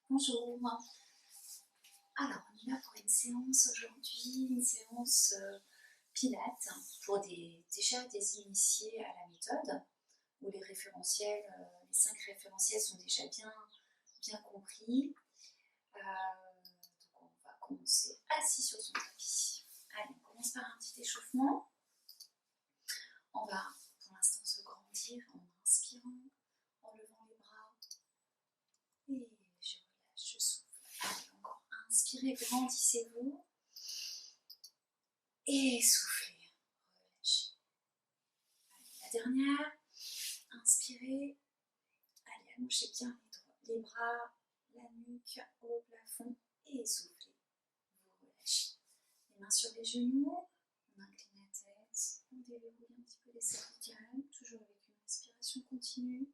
Bonjour. Alors, on y va pour une séance aujourd'hui, une séance Pilates pour déjà des initiés à la méthode, où les référentiels, les 5 référentiels sont déjà bien compris. Donc on va commencer assis sur son tapis. Allez, on commence par un petit échauffement. On va pour l'instant se grandir en inspirant, en levant les bras. Et je relâche, je souffle. Allez, encore inspirez, grandissez-vous. Et soufflez, relâchez. Allez, la dernière. Inspirez. Allez, allongez bien les bras, la nuque au plafond. Et soufflez. Vous relâchez. Les mains sur les genoux. On incline la tête. On déverrouille un petit peu les cervicales. Toujours avec une respiration continue.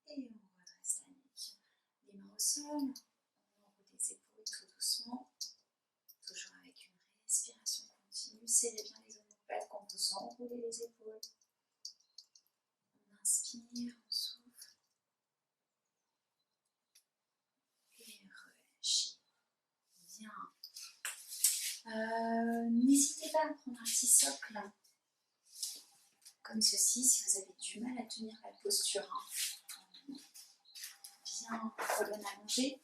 Et on redresse la nuque. Les mains au sol, on enroule les épaules tout doucement, toujours avec une respiration continue. Serrez bien les omoplates quand vous enroulez les épaules. On inspire, on souffle. Et relâchez. Bien. N'hésitez pas à prendre un petit socle, comme ceci, si vous avez du mal à tenir la posture. Bien, colonne allongée.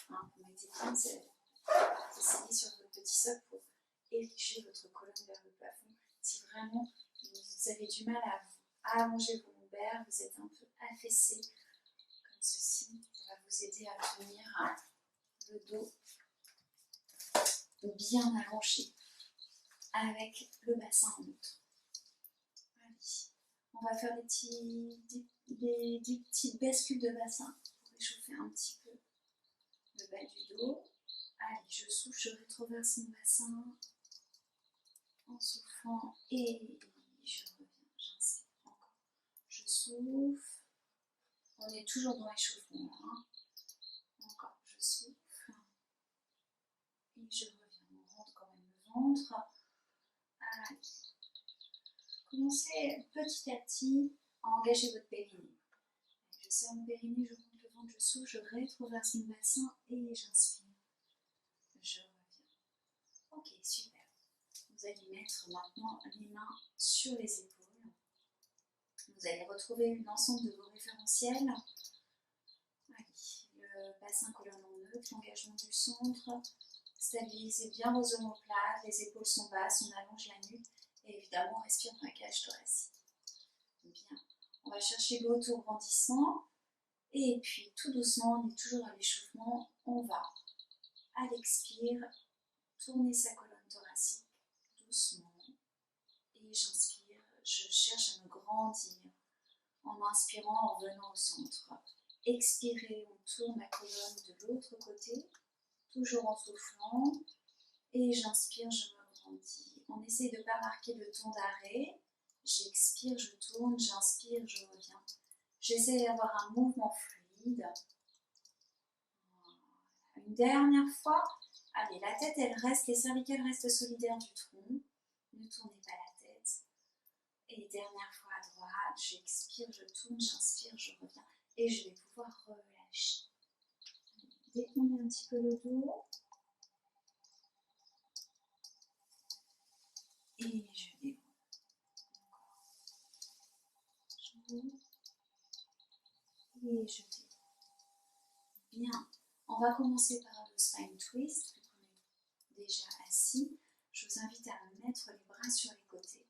Vous mettez bien, essayez sur votre petit socle pour ériger votre colonne vers le plafond. Si vraiment vous avez du mal à allonger vos lombaires, vous êtes un peu affaissé, comme ceci, ça va vous aider à tenir le dos bien allongé avec le bassin en outre. Allez, on va faire des petites bascules de bassin pour réchauffer un petit peu le bas du dos. Allez, je souffle, je rétroverse mon bassin en soufflant et je reviens, j'inspire encore. Je souffle, on est toujours dans l'échauffement là. Encore, je souffle et je reviens. On rentre quand même le ventre. Allez, commencez petit à petit à engager votre périnée. Je serre mon périnée, je monte le ventre, je souffle, je rétroverse mon bassin et j'inspire. Je reviens. Ok, super. Vous allez mettre maintenant les mains sur les épaules. Vous allez retrouver l'ensemble de vos référentiels. Allez, le bassin colonne en neutre, l'engagement du centre. Stabilisez bien vos omoplates, les épaules sont basses, on allonge la nuque et évidemment on respire dans la cage thoracique. Bien, on va chercher le auto-grandissement et puis tout doucement, on est toujours à l'échauffement, on va à l'expire tourner sa colonne thoracique doucement et j'inspire, je cherche à me grandir en inspirant, en revenant au centre. Expirez, on tourne la colonne de l'autre côté, toujours en soufflant. Et j'inspire, je me grandis. On essaie de ne pas marquer de temps d'arrêt. J'expire, je tourne, j'inspire, je reviens. J'essaie d'avoir un mouvement fluide. Voilà. Une dernière fois. Allez, la tête, elle reste, les cervicales restent solidaires du tronc. Ne tournez pas la tête. Et dernière fois à droite, j'expire, je tourne, j'inspire, je reviens. Et je vais pouvoir relâcher. Détendez un petit peu le dos. Et je déroule. Et je déroule. Bien. On va commencer par le spine twist. Vu qu'on est déjà assis, je vous invite à mettre les bras sur les côtés.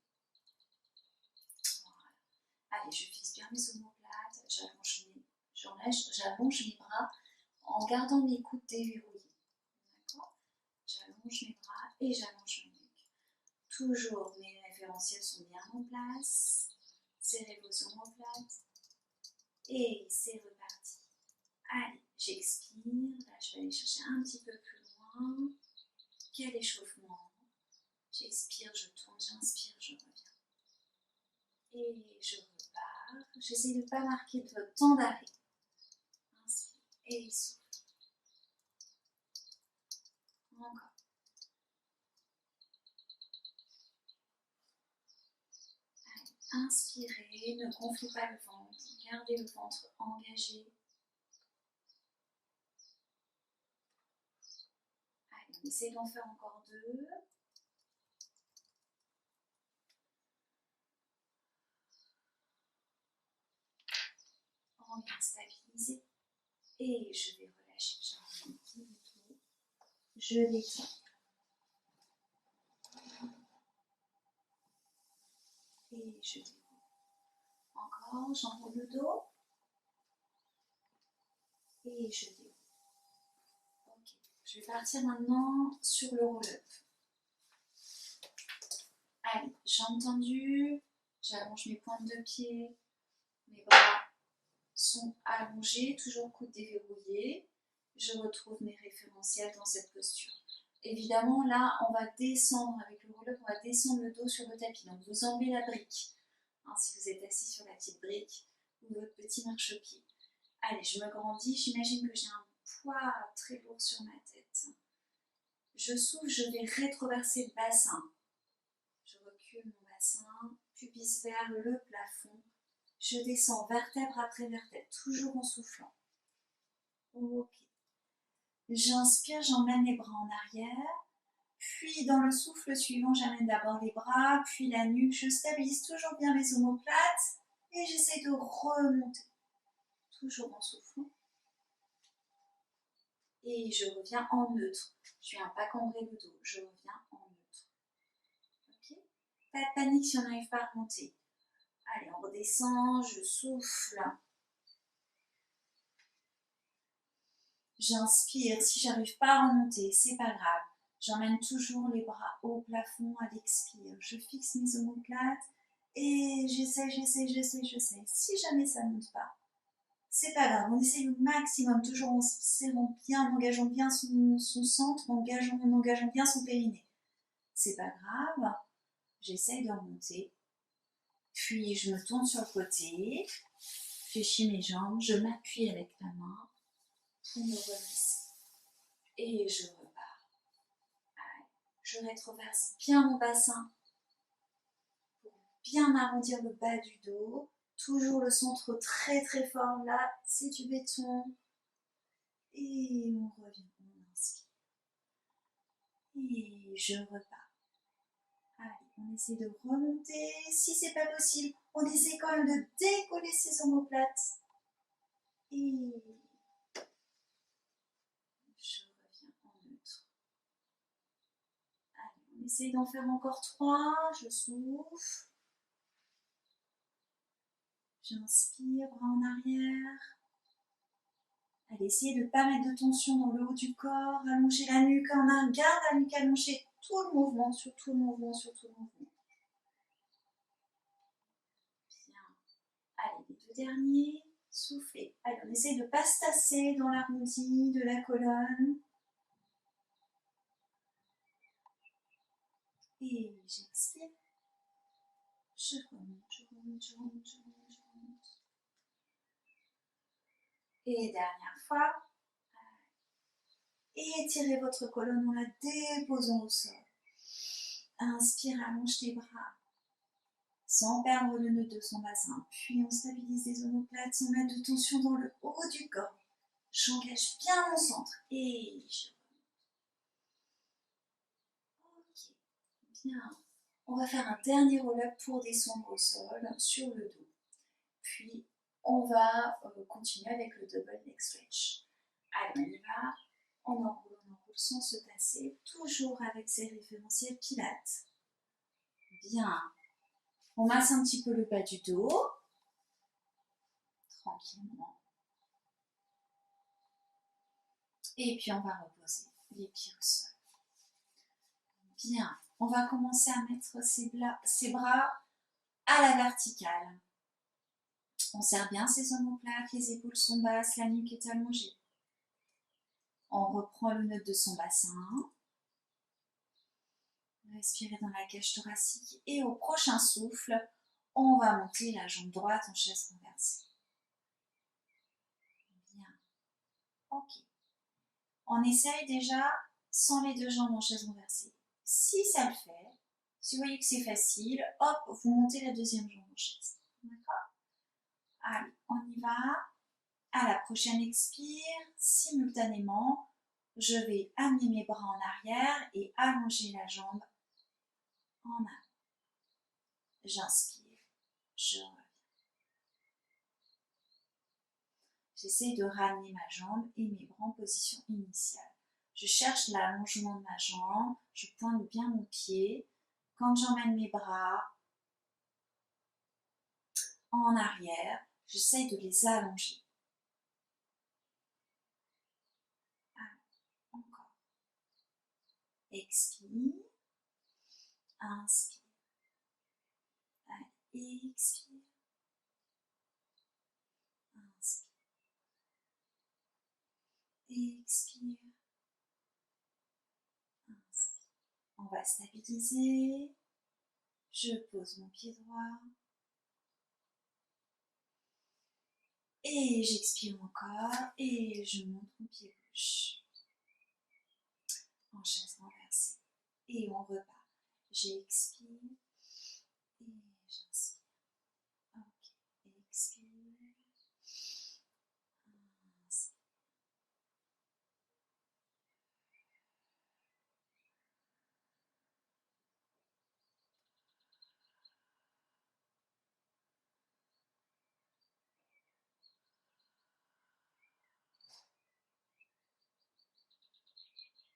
Voilà. Allez, je fixe bien mes omoplates, j'allonge mes bras en gardant mes coudes déverrouillés. D'accord? J'allonge mes bras et j'allonge ma nuque. Toujours mes référentiels sont bien en place. Serrez vos omoplates. Et c'est reparti. Allez, j'expire. Là, je vais aller chercher un petit peu plus loin. Quel échauffement. J'expire, je tourne, j'inspire, je reviens. Et je repars. J'essaie de ne pas marquer de temps d'arrêt. Inspire et souffle. Encore. inspirez, ne gonflez pas le ventre, gardez le ventre engagé. Allez, on essaie d'en faire encore 2. On vient stabiliser. Et je vais relâcher légèrement le dos. Je l'étends. Et je déroule. Encore, j'enroule le dos. Et je déroule. Ok. Je vais partir maintenant sur le roll-up. Allez, jambes tendues. J'allonge mes pointes de pied. Mes bras sont allongés, toujours coudes déverrouillés. Je retrouve mes référentiels dans cette posture. Évidemment, là, on va descendre avec le roll-up, on va descendre le dos sur le tapis. Donc, vous enlevez la brique, hein, si vous êtes assis sur la petite brique ou votre petit marchepied. Allez, je me grandis. J'imagine que j'ai un poids très lourd sur ma tête. Je souffle, je vais rétroverser le bassin. Je recule mon bassin, pubis vers le plafond. Je descends vertèbre après vertèbre, toujours en soufflant. Ok. J'inspire, j'emmène les bras en arrière. Puis dans le souffle suivant, j'amène d'abord les bras, puis la nuque. Je stabilise toujours bien les omoplates et j'essaie de remonter. Toujours en soufflant. Et je reviens en neutre. Je viens pas cambrer le dos, je reviens en neutre. Ok. Pas de panique si on n'arrive pas à remonter. Allez, on redescend, je souffle. J'inspire, si j'arrive pas à remonter, c'est pas grave. J'emmène toujours les bras au plafond à l'expire. Je fixe mes omoplates et j'essaie. Si jamais ça ne monte pas, c'est pas grave. On essaie le maximum, toujours en serrant bien, en engageant bien son centre, en engageant bien son périnée. C'est pas grave. J'essaie de remonter. Puis je me tourne sur le côté. Je fléchis mes jambes. Je m'appuie avec la main pour me redresser. Et je repars. Allez. Je rétroverse bien mon bassin pour bien arrondir le bas du dos. Toujours le centre très très fort là, c'est du béton. Et on revient, on inspire. Et je repars. Allez, on essaie de remonter. Si c'est pas possible, on essaie quand même de décoller ses omoplates. Et je reviens en neutre. Allez, on essaye d'en faire encore 3. Je souffle. J'inspire, bras en arrière. Allez, essayez de ne pas mettre de tension dans le haut du corps. Allongez la nuque en un. Garde la nuque allongée. Tout le mouvement, sur tout le mouvement, sur tout le mouvement. Bien. Allez, les 2 derniers. Soufflez. Allez, on essaye de ne pas se tasser dans l'arrondi de la colonne. Et j'expire. Je remonte. Et dernière fois. Et étirez votre colonne en la déposant au sol. Inspire, allonge les bras. Sans perdre le nœud de son bassin. Puis on stabilise les omoplates sans mettre de tension dans le haut du corps. J'engage bien mon centre. Et je remonte. Ok, bien. On va faire un dernier roll-up pour descendre au sol sur le dos. Puis on va continuer avec le double leg stretch. Allez, on y va. On enroule sans se tasser. Toujours avec ses référentiels pilates. Bien. On masse un petit peu le bas du dos. Tranquillement. Et puis on va reposer les pieds au sol. Bien. On va commencer à mettre ses bras à la verticale. On serre bien ses omoplates, les épaules sont basses, la nuque est allongée. On reprend le nœud de son bassin. Respirez dans la cage thoracique et au prochain souffle, on va monter la jambe droite en chaise renversée. Bien. Ok. On essaye déjà sans les 2 jambes en chaise renversée. Si ça le fait, Si vous voyez que c'est facile, hop, vous montez la deuxième jambe en chaise. D'accord? Allez, on y va. À la prochaine expire, simultanément, je vais amener mes bras en arrière et allonger la jambe en avant. J'inspire, je reviens. J'essaie de ramener ma jambe et mes bras en position initiale. Je cherche l'allongement de ma jambe, je pointe bien mon pied. Quand j'emmène mes bras en arrière, j'essaie de les allonger. Encore. Expire. Inspire. Allez, expire. Inspire. Expire. Inspire. On va stabiliser. Je pose mon pied droit. Et j'expire encore. Et je monte mon pied gauche. En chaise renversée. Et on repart. J'expire. Et j'inspire. Ok. Expire. Inspire.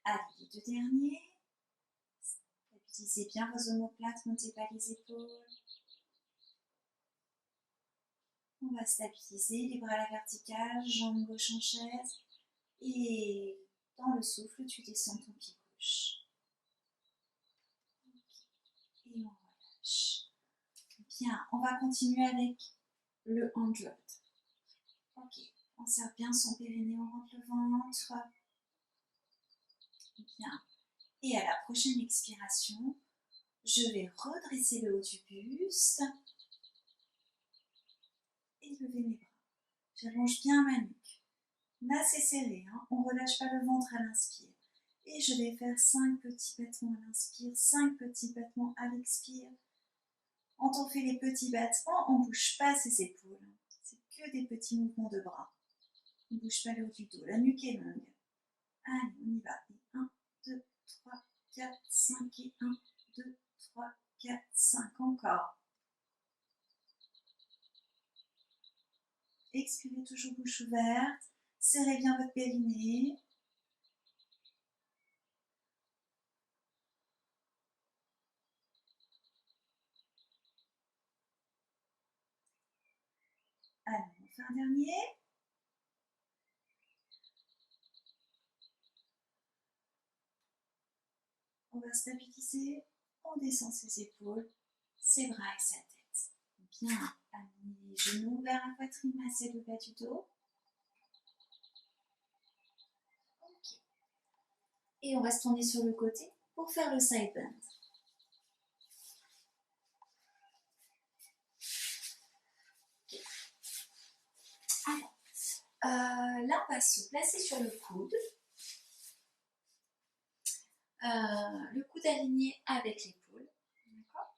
Allez, les deux derniers. Stabilisez bien vos omoplates, montez pas les épaules. On va stabiliser les bras à la verticale, jambe gauche en chaise. Et dans le souffle, tu descends ton pied gauche. Et on relâche. Bien, on va continuer avec le hand drop. Ok, on serre bien son périnée, on rentre le ventre. Bien. Et à la prochaine expiration, je vais redresser le haut du buste et lever mes bras. J'allonge bien ma nuque. Assez serré, hein? On ne relâche pas le ventre à l'inspire. Et je vais faire 5 petits battements à l'inspire, 5 petits battements à l'expire. Quand on fait les petits battements, on ne bouge pas ses épaules. C'est que des petits mouvements de bras. On ne bouge pas le haut du dos. La nuque est longue. Allez, on y va. 1, 2, 3, 4, 5 et 1, 2, 3, 4, 5. Encore. Expirez toujours bouche ouverte. Serrez bien votre périnée. Allez, on fait un dernier. On va stabiliser. On descend ses épaules, ses bras et sa tête. Bien, amenez les genoux vers la poitrine, massez le bas du dos. Ok. Et on va se tourner sur le côté pour faire le side bend. Alors, là, on va se placer sur le coude. Le coude aligné avec l'épaule. D'accord.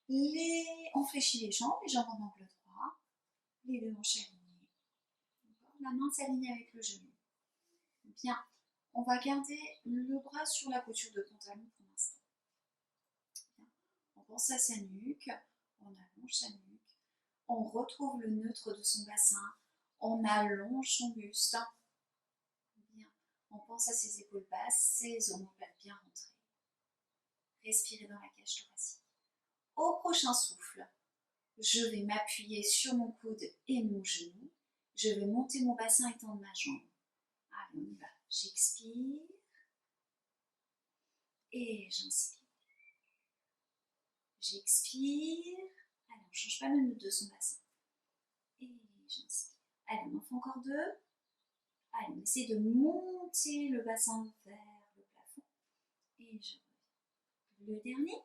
On fléchit les jambes en angle droit. Les deux hanches alignées. La main s'aligne avec le genou. Bien. On va garder le bras sur la couture de pantalon pour l'instant. On pense à sa nuque, on allonge sa nuque, on retrouve le neutre de son bassin, on allonge son buste. Bien. On pense à ses épaules basses, ses omoplates bien rentrées. Respirez dans la cage thoracique. Au prochain souffle, je vais m'appuyer sur mon coude et mon genou. Je vais monter mon bassin et tendre ma jambe. Allez, on y va. J'expire et j'inspire. J'expire. Allez, on ne change pas le nœud de son bassin. Et j'inspire. Allez, on en fait encore 2. Allez, on essaie de monter le bassin vers le plafond. Et je reviens. Le dernier.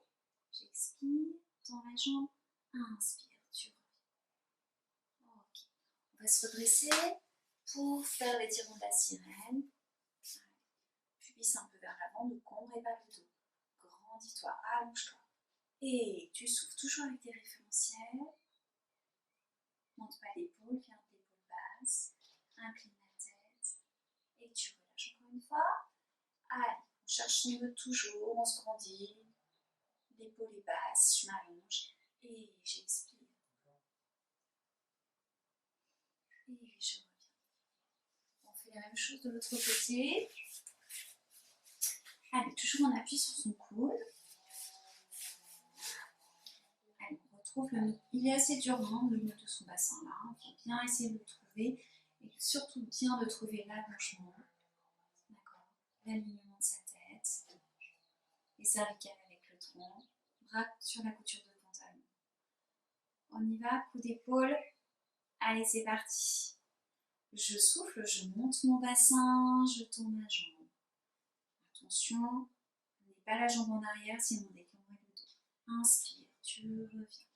J'expire, tends la jambe. Inspire, tu reviens. Ok. On va se redresser pour faire l'étirement de la sirène. Puis glisse un peu vers l'avant, ne combrez pas le dos. Grandis-toi, allonge-toi. Et tu souffles toujours avec tes référentiels. Monte pas l'épaule, garde l'épaule basse. Incline la tête. Et tu relâches encore une fois. Allez, on cherche son nœud toujours, on se grandit. L'épaule est basse, je m'allonge. Et j'expire. Et je reviens. On fait la même chose de l'autre côté. Allez, toujours on appuie sur son coude. Allez, on retrouve le nœud. Il est assez dur, hein, le nœud de son bassin là. Il faut bien essayer de le trouver. Et surtout bien de trouver l'allongement. D'accord. L'alignement de sa tête. Les cervicales avec le tronc. Bras sur la couture de pantalon. On y va, coup d'épaule. Allez, c'est parti. Je souffle, je monte mon bassin, je tourne la jambe. Attention, on n'est pas la jambe en arrière, sinon on déclenche le dos. Inspire, tu reviens.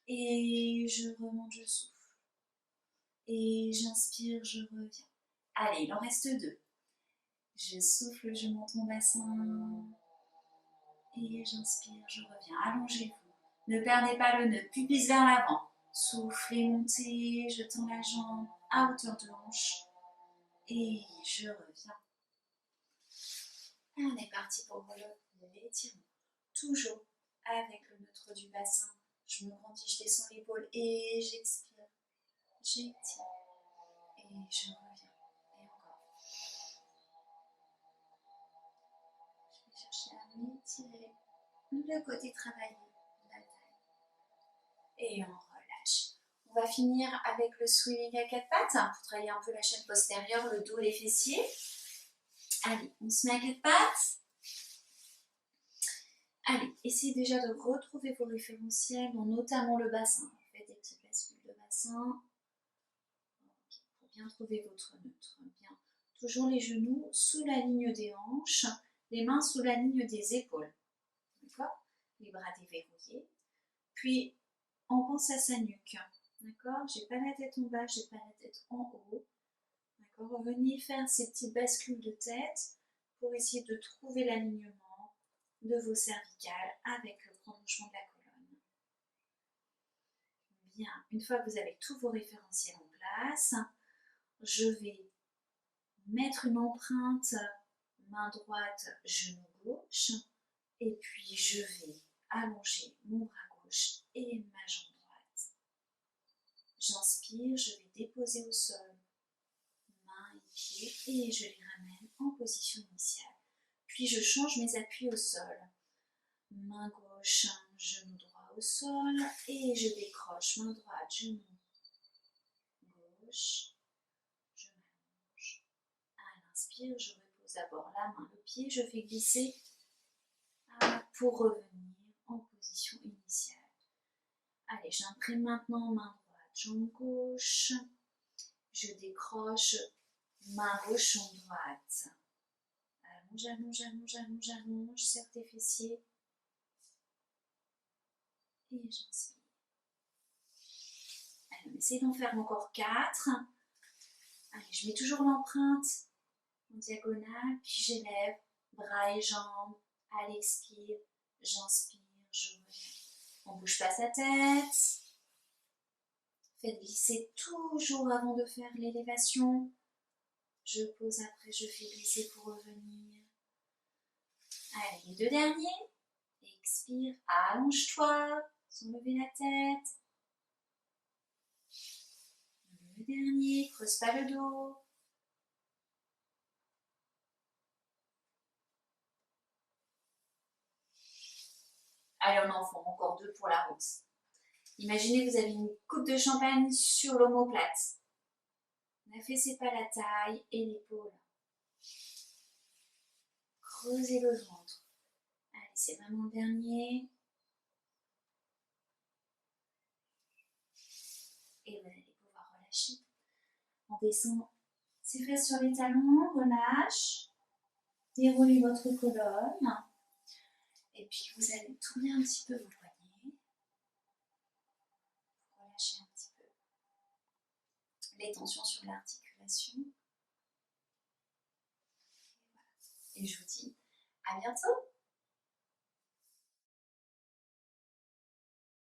Et je remonte, je souffle. Et j'inspire, je reviens. Allez, il en reste deux. Je souffle, je monte mon bassin. Et j'inspire, je reviens. Allongez-vous. Ne perdez pas le nœud. Pubis vers l'avant. Soufflez, montez. Je tends la jambe à hauteur de hanche. Et je reviens. Et on est parti pour l'étirement. Toujours avec le neutre du bassin. Je me grandis, je descends l'épaule et j'expire. J'étire. Et je reviens. Et encore. Je vais chercher à m'étirer. Le côté travaillé, la taille. Et on relâche. On va finir avec le swimming à quatre pattes pour travailler un peu la chaîne postérieure, le dos, les fessiers. Allez, on se met à quatre pattes. Allez, essayez déjà de retrouver vos référentiels, notamment le bassin. Faites des petites bascules de bassin. Okay, pour bien trouver votre neutre. Bien. Toujours les genoux sous la ligne des hanches, les mains sous la ligne des épaules. D'accord? Les bras déverrouillés. Puis, on pense à sa nuque. D'accord? J'ai pas la tête en bas, j'ai pas la tête en haut. D'accord? Venez faire ces petites bascules de tête pour essayer de trouver l'alignement de vos cervicales avec le prolongement de la colonne. Bien, une fois que vous avez tous vos référentiels en place, je vais mettre une empreinte main droite, genou gauche, et puis je vais allonger mon bras gauche et ma jambe droite. J'inspire, je vais déposer au sol mains et pieds et je les ramène en position initiale. Puis je change mes appuis au sol. Main gauche, genou droit au sol et je décroche main droite, genou gauche. Je m'allonge. À l'inspire, je repose d'abord la main, le pied, je fais glisser pour revenir en position initiale. Allez, j'imprime maintenant main droite, jambe gauche. Je décroche main gauche, jambe droite. Allonge, allonge, allonge, allonge, allonge, serre tes fessiers. Et j'inspire. Allez, on essaie d'en faire encore 4. Allez, je mets toujours l'empreinte en diagonale, puis j'élève bras et jambes. À l'expire, j'inspire, je reviens. On ne bouge pas sa tête. Faites glisser toujours avant de faire l'élévation. Je pose après, je fais glisser pour revenir. Allez, les deux derniers. Expire, allonge-toi, sans lever la tête. Le dernier, creuse pas le dos. Allez, on en fait encore 2 pour la route. Imaginez que vous avez une coupe de champagne sur l'omoplate. N'affaissez pas la taille et l'épaule. Creusez le ventre. Allez, c'est vraiment le dernier. Et vous allez pouvoir relâcher. On descend ses fesses sur les talons, relâche. Déroulez votre colonne. Et puis vous allez tourner un petit peu vos poignets. Relâchez un petit peu les tensions sur l'articulation. Et je vous dis à bientôt.